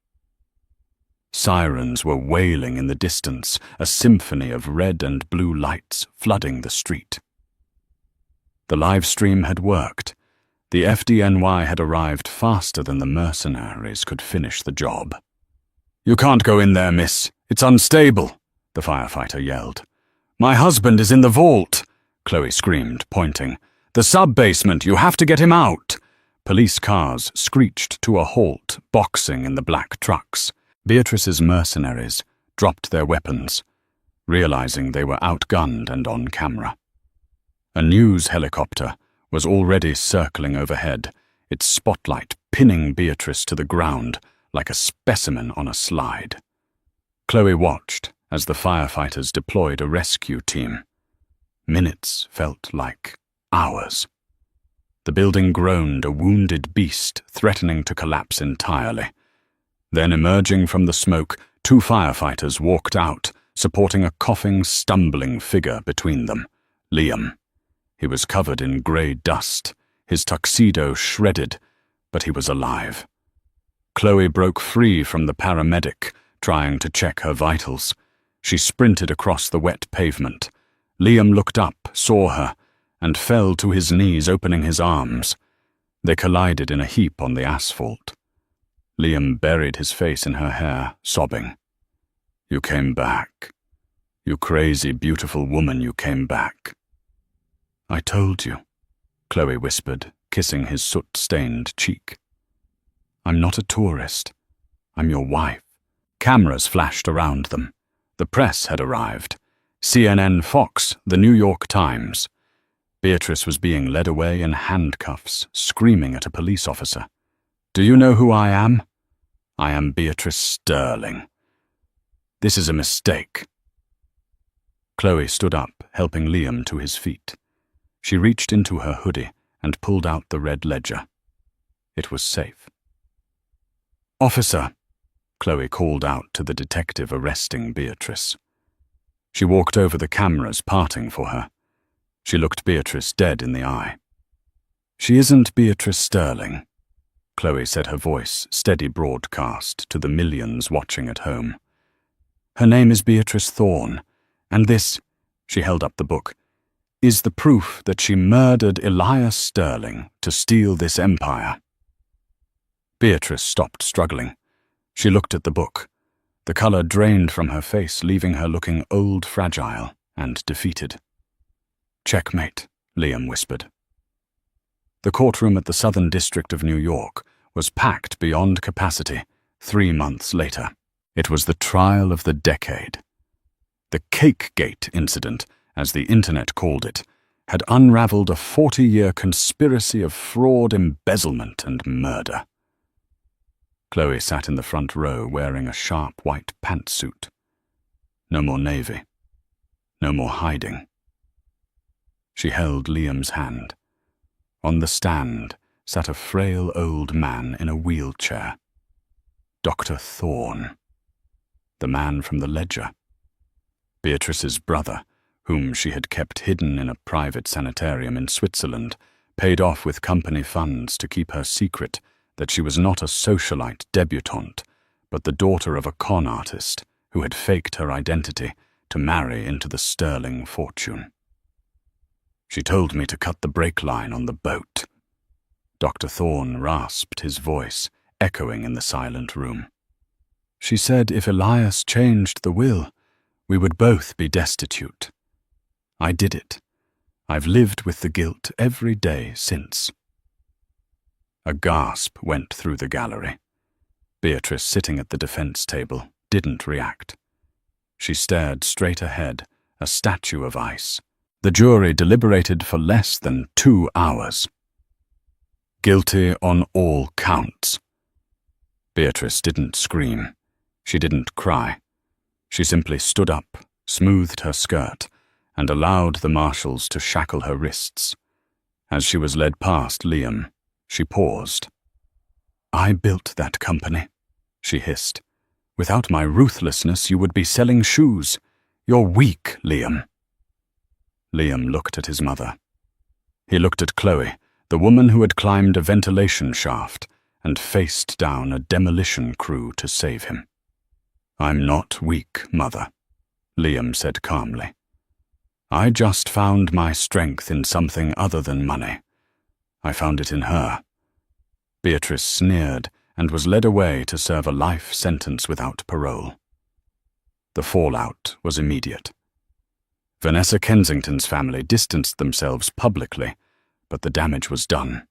Sirens were wailing in the distance, a symphony of red and blue lights flooding the street. The live stream had worked. The FDNY had arrived faster than the mercenaries could finish the job. "You can't go in there, miss. It's unstable," the firefighter yelled. "My husband is in the vault," Chloe screamed, pointing. "The sub-basement, you have to get him out." Police cars screeched to a halt, boxing in the black trucks. Beatrice's mercenaries dropped their weapons, realizing they were outgunned and on camera. A news helicopter was already circling overhead, its spotlight pinning Beatrice to the ground like a specimen on a slide. Chloe watched as the firefighters deployed a rescue team. Minutes felt like hours. The building groaned, a wounded beast threatening to collapse entirely. Then, emerging from the smoke, 2 firefighters walked out, supporting a coughing, stumbling figure between them, Liam. He was covered in grey dust, his tuxedo shredded, but he was alive. Chloe broke free from the paramedic, trying to check her vitals. She sprinted across the wet pavement. Liam looked up, saw her, and fell to his knees, opening his arms. They collided in a heap on the asphalt. Liam buried his face in her hair, sobbing. "You came back. You crazy, beautiful woman, you came back." "I told you," Chloe whispered, kissing his soot-stained cheek. "I'm not a tourist. I'm your wife." Cameras flashed around them. The press had arrived. CNN, Fox, the New York Times. Beatrice was being led away in handcuffs, screaming at a police officer. "Do you know who I am? I am Beatrice Sterling. This is a mistake." Chloe stood up, helping Liam to his feet. She reached into her hoodie and pulled out the red ledger. It was safe. "Officer," Chloe called out to the detective arresting Beatrice. She walked over the cameras, parting for her. She looked Beatrice dead in the eye. "She isn't Beatrice Sterling," Chloe said, her voice steady broadcast to the millions watching at home. "Her name is Beatrice Thorne, and this," she held up the book, "is the proof that she murdered Elias Sterling to steal this empire." Beatrice stopped struggling. She looked at the book. The color drained from her face, leaving her looking old, fragile, and defeated. "Checkmate," Liam whispered. The courtroom at the Southern District of New York was packed beyond capacity 3 months later. It was the trial of the decade. The Cakegate incident, as the internet called it, had unraveled a 40-year conspiracy of fraud, embezzlement, and murder. Chloe sat in the front row wearing a sharp white pantsuit. No more Navy. No more hiding. She held Liam's hand. On the stand sat a frail old man in a wheelchair. Dr. Thorne. the man from the ledger. Beatrice's brother, whom she had kept hidden in a private sanitarium in Switzerland, paid off with company funds to keep her secret that she was not a socialite debutante, but the daughter of a con artist who had faked her identity to marry into the sterling fortune. She told me to cut the brake line on the boat. Dr. Thorne rasped, his voice echoing in the silent room. She said if Elias changed the will, we would both be destitute. I did it. I've lived with the guilt every day since. A gasp went through the gallery. Beatrice, sitting at the defense table, didn't react. She stared straight ahead, a statue of ice. The jury deliberated for less than 2 hours. Guilty on all counts. Beatrice didn't scream. She didn't cry. She simply stood up, smoothed her skirt, and allowed the marshals to shackle her wrists. As she was led past Liam, she paused. I built that company, she hissed. Without my ruthlessness, you would be selling shoes. You're weak, Liam. Liam looked at his mother. He looked at Chloe, the woman who had climbed a ventilation shaft and faced down a demolition crew to save him. I'm not weak, Mother, Liam said calmly. I just found my strength in something other than money. I found it in her. Beatrice sneered and was led away to serve a life sentence without parole. The fallout was immediate. Vanessa Kensington's family distanced themselves publicly, but the damage was done.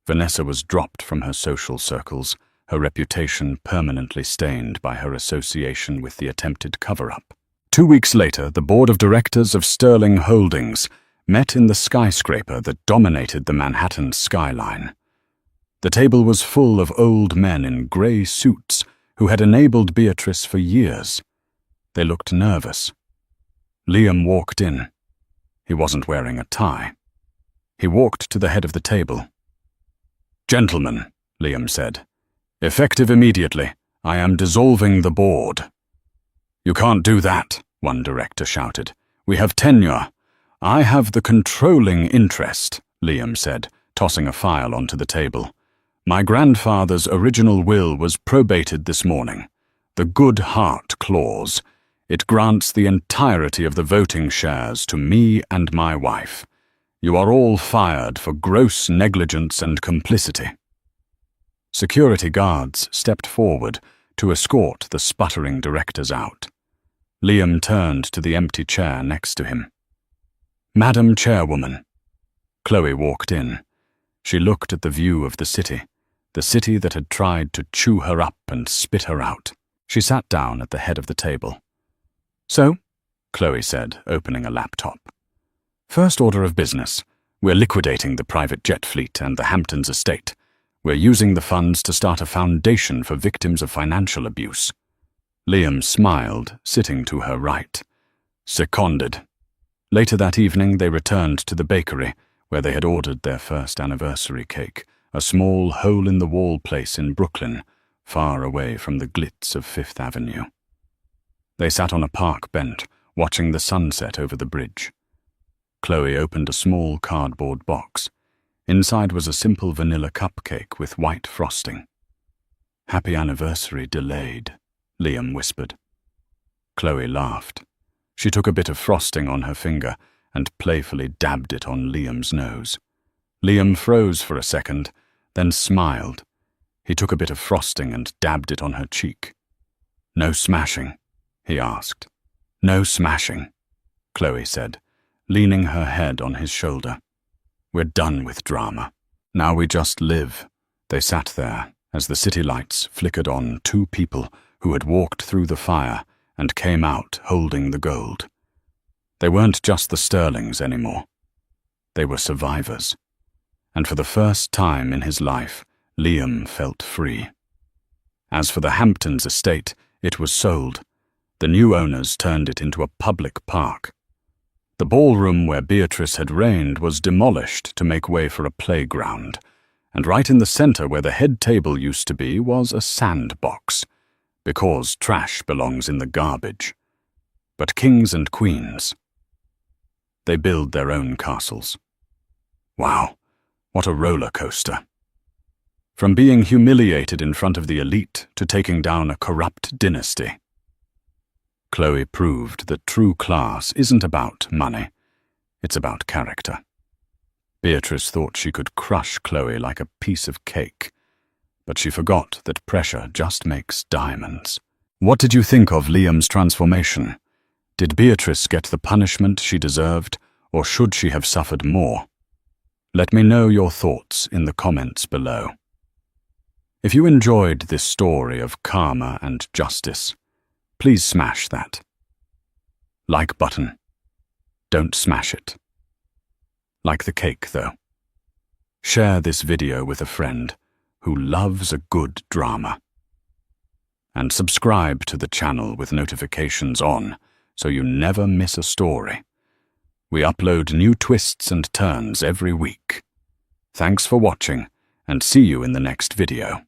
Vanessa was dropped from her social circles, her reputation permanently stained by her association with the attempted cover-up. 2 weeks later, the board of directors of Sterling Holdings met in the skyscraper that dominated the Manhattan skyline. The table was full of old men in grey suits who had enabled Beatrice for years. They looked nervous. Liam walked in. He wasn't wearing a tie. He walked to the head of the table. Gentlemen, Liam said, effective immediately, I am dissolving the board. You can't do that, one director shouted. We have tenure. I have the controlling interest, Liam said, tossing a file onto the table. My grandfather's original will was probated this morning. The good heart clause. It grants the entirety of the voting shares to me and my wife. You are all fired for gross negligence and complicity. Security guards stepped forward to escort the sputtering directors out. Liam turned to the empty chair next to him. Madam Chairwoman. Chloe walked in. She looked at the view of the city that had tried to chew her up and spit her out. She sat down at the head of the table. So, Chloe said, opening a laptop. First order of business. We're liquidating the private jet fleet and the Hamptons estate. We're using the funds to start a foundation for victims of financial abuse. Liam smiled, sitting to her right. Seconded. Later that evening, they returned to the bakery, where they had ordered their first anniversary cake, a small hole-in-the-wall place in Brooklyn, far away from the glitz of Fifth Avenue. They sat on a park bench, watching the sunset over the bridge. Chloe opened a small cardboard box. Inside was a simple vanilla cupcake with white frosting. Happy anniversary delayed, Liam whispered. Chloe laughed. She took a bit of frosting on her finger and playfully dabbed it on Liam's nose. Liam froze for a second, then smiled. He took a bit of frosting and dabbed it on her cheek. No smashing, he asked. No smashing, Chloe said, leaning her head on his shoulder. We're done with drama. Now we just live. They sat there as the city lights flickered on 2 people who had walked through the fire and came out holding the gold. They weren't just the Sterlings anymore. They were survivors. And for the first time in his life, Liam felt free. As for the Hamptons estate, it was sold. The new owners turned it into a public park. The ballroom where Beatrice had reigned was demolished to make way for a playground, and right in the center where the head table used to be was a sandbox. because trash belongs in the garbage. But kings and queens, they build their own castles. Wow, what a roller coaster. From being humiliated in front of the elite to taking down a corrupt dynasty. Chloe proved that true class isn't about money, it's about character. Beatrice thought she could crush Chloe like a piece of cake, but she forgot that pressure just makes diamonds. What did you think of Liam's transformation? Did Beatrice get the punishment she deserved, or should she have suffered more? Let me know your thoughts in the comments below. If you enjoyed this story of karma and justice, please smash that like button. Don't smash it. Like the cake, though. Share this video with a friend who loves a good drama. And subscribe to the channel with notifications on so you never miss a story. We upload new twists and turns every week. Thanks for watching, and see you in the next video.